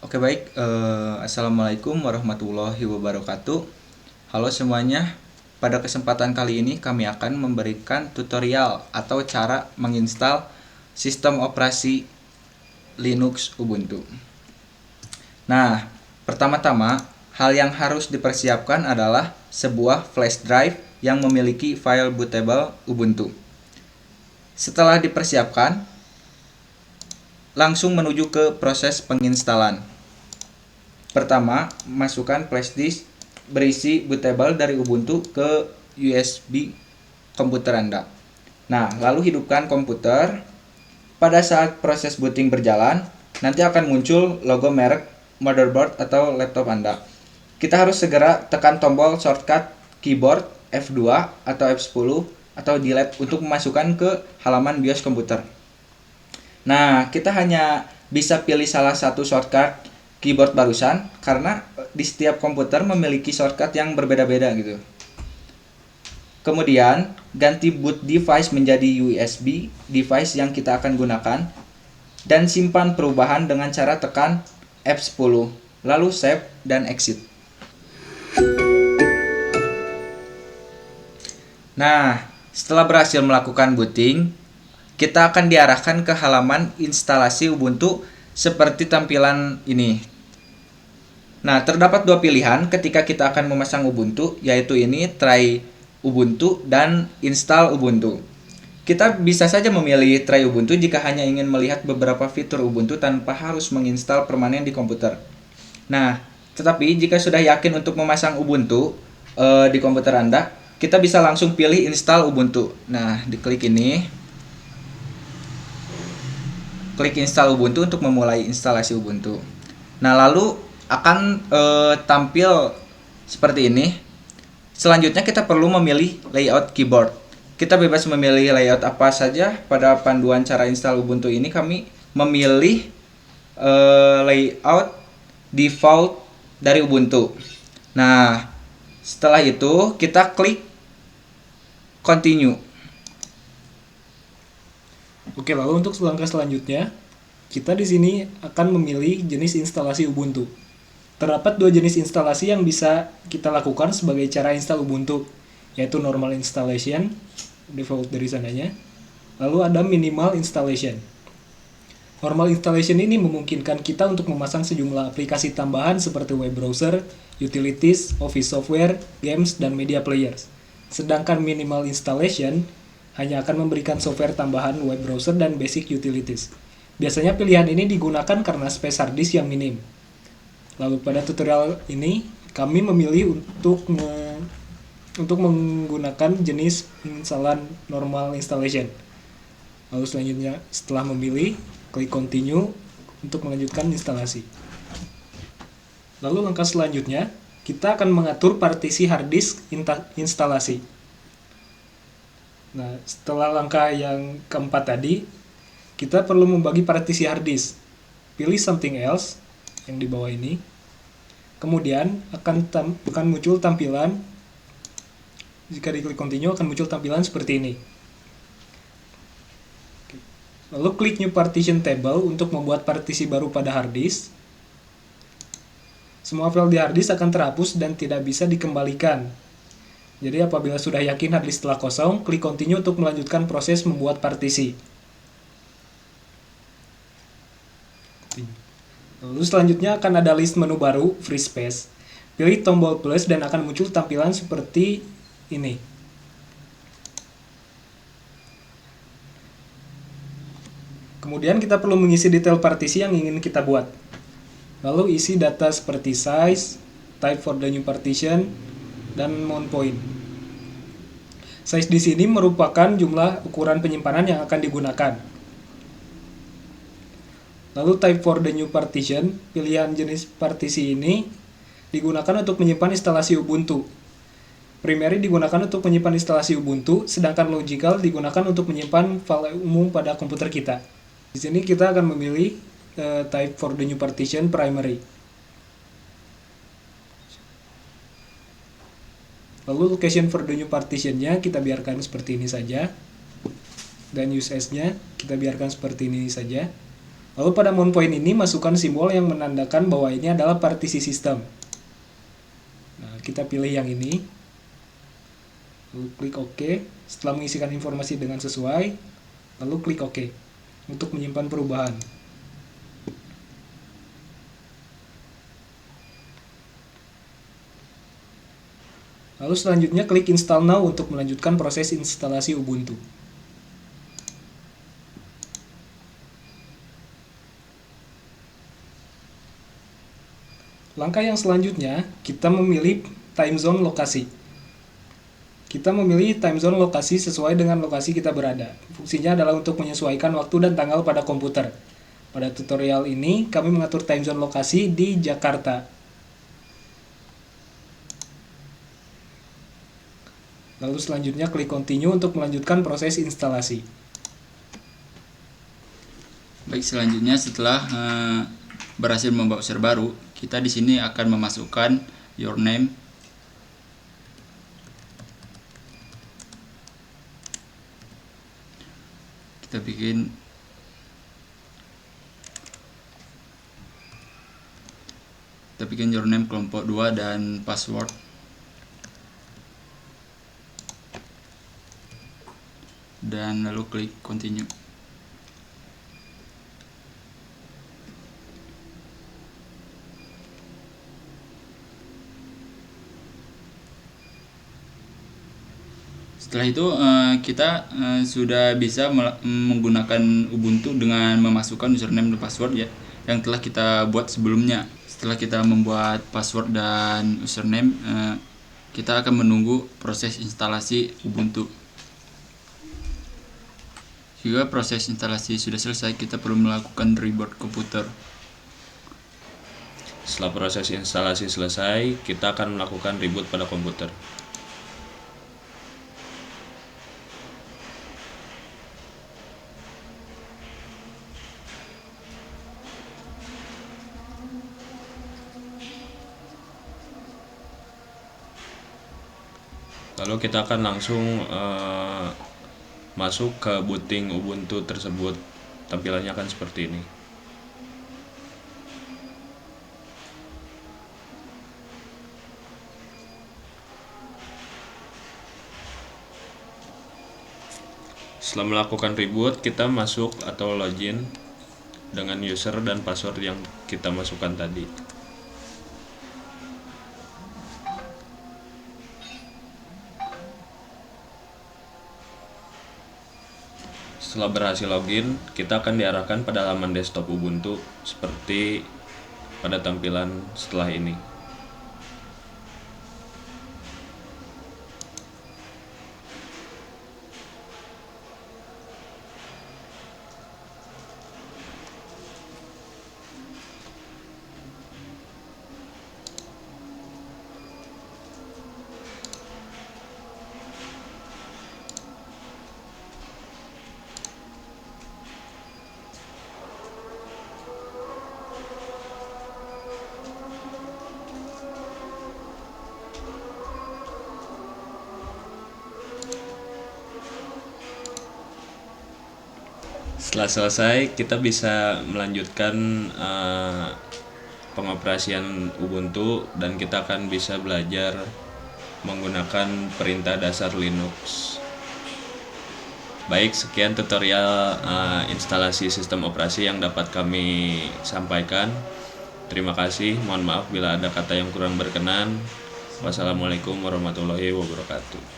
Oke baik, Assalamualaikum warahmatullahi wabarakatuh. Halo semuanya, pada kesempatan kali ini kami akan memberikan tutorial atau cara menginstal sistem operasi Linux Ubuntu. Nah, pertama-tama hal yang harus dipersiapkan adalah sebuah flash drive yang memiliki file bootable Ubuntu. Setelah dipersiapkan, langsung menuju ke proses penginstalan. Pertama, masukkan flash disk berisi bootable dari Ubuntu ke USB komputer Anda. Nah, lalu hidupkan komputer. Pada saat proses booting berjalan, nanti akan muncul logo merek motherboard atau laptop Anda. Kita harus segera tekan tombol shortcut keyboard F2 atau F10 atau delete untuk memasukkan ke halaman BIOS komputer. Nah, kita hanya bisa pilih salah satu shortcut keyboard barusan karena di setiap komputer memiliki shortcut yang berbeda-beda gitu. Kemudian, ganti boot device menjadi USB device yang kita akan gunakan dan simpan perubahan dengan cara tekan F10, lalu save dan exit. Nah, setelah berhasil melakukan booting, kita akan diarahkan ke halaman instalasi Ubuntu seperti tampilan ini. Nah, terdapat dua pilihan ketika kita akan memasang Ubuntu, yaitu ini try Ubuntu dan install Ubuntu. Kita bisa saja memilih try Ubuntu jika hanya ingin melihat beberapa fitur Ubuntu tanpa harus menginstal permanen di komputer. Nah, tetapi jika sudah yakin untuk memasang Ubuntu di komputer Anda, kita bisa langsung pilih install Ubuntu. Nah, diklik ini. Klik install Ubuntu untuk memulai instalasi Ubuntu. Nah, lalu akan tampil seperti ini. Selanjutnya kita perlu memilih layout keyboard. Kita bebas memilih layout apa saja. Pada panduan cara install Ubuntu ini kami memilih layout default dari Ubuntu. Nah, setelah itu kita klik continue. Oke, lalu untuk langkah selanjutnya, kita di sini akan memilih jenis instalasi Ubuntu. Terdapat dua jenis instalasi yang bisa kita lakukan sebagai cara install Ubuntu, yaitu normal installation, default dari sananya, lalu ada minimal installation. Normal installation ini memungkinkan kita untuk memasang sejumlah aplikasi tambahan seperti web browser, utilities, office software, games, dan media players. Sedangkan minimal installation hanya akan memberikan software tambahan web browser dan basic utilities. Biasanya pilihan ini digunakan karena space hard disk yang minim. Lalu pada tutorial ini kami memilih untuk menggunakan jenis instalan normal installation. Lalu selanjutnya setelah memilih, klik continue untuk melanjutkan instalasi. Lalu langkah selanjutnya, kita akan mengatur partisi hard disk instalasi. Nah, setelah langkah yang keempat tadi, kita perlu membagi partisi hard disk. Pilih something else yang di bawah ini. Kemudian akan muncul tampilan, jika diklik continue akan muncul tampilan seperti ini. Lalu klik new partition table untuk membuat partisi baru pada hard disk. Semua file di hard disk akan terhapus dan tidak bisa dikembalikan. Jadi apabila sudah yakin hard disk telah kosong, klik continue untuk melanjutkan proses membuat partisi. Lalu selanjutnya akan ada list menu baru, free space. Pilih tombol plus dan akan muncul tampilan seperti ini. Kemudian kita perlu mengisi detail partisi yang ingin kita buat. Lalu isi data seperti size, type for the new partition, dan mount point. Size di sini merupakan jumlah ukuran penyimpanan yang akan digunakan. Lalu type for the new partition, pilihan jenis partisi ini digunakan untuk menyimpan instalasi Ubuntu. Primary digunakan untuk menyimpan instalasi Ubuntu, sedangkan logical digunakan untuk menyimpan file umum pada komputer kita. Di sini kita akan memilih type for the new partition primary. Lalu location for the new partition-nya kita biarkan seperti ini saja. Dan use as-nya kita biarkan seperti ini saja. Lalu pada mount point ini masukkan simbol yang menandakan bahwa ini adalah partisi sistem. Nah, kita pilih yang ini. Lalu klik OK. Setelah mengisikan informasi dengan sesuai, lalu klik OK untuk menyimpan perubahan. Lalu selanjutnya klik Install Now untuk melanjutkan proses instalasi Ubuntu. Langkah yang selanjutnya, kita memilih time zone lokasi. Kita memilih time zone lokasi sesuai dengan lokasi kita berada. Fungsinya adalah untuk menyesuaikan waktu dan tanggal pada komputer. Pada tutorial ini, kami mengatur time zone lokasi di Jakarta. Lalu selanjutnya klik Continue untuk melanjutkan proses instalasi. Baik, selanjutnya setelah berhasil membuat user baru, kita di sini akan memasukkan your name, kita bikin your name kelompok 2 dan password. Dan lalu klik continue. Setelah itu kita sudah bisa menggunakan Ubuntu dengan memasukkan username dan password ya yang telah kita buat sebelumnya. Setelah kita membuat password dan username, kita akan menunggu proses instalasi Ubuntu. Jika proses instalasi sudah selesai, kita perlu melakukan reboot komputer. Setelah proses instalasi selesai, kita akan melakukan reboot pada komputer. Lalu kita akan langsung masuk ke booting Ubuntu tersebut. Tampilannya akan seperti ini. Setelah melakukan reboot, kita masuk atau login dengan user dan password yang kita masukkan tadi. Setelah berhasil login, kita akan diarahkan pada halaman desktop Ubuntu seperti pada tampilan setelah ini. Setelah selesai, kita bisa melanjutkan pengoperasian Ubuntu dan kita akan bisa belajar menggunakan perintah dasar Linux. Baik, sekian tutorial instalasi sistem operasi yang dapat kami sampaikan. Terima kasih, mohon maaf bila ada kata yang kurang berkenan. Wassalamualaikum warahmatullahi wabarakatuh.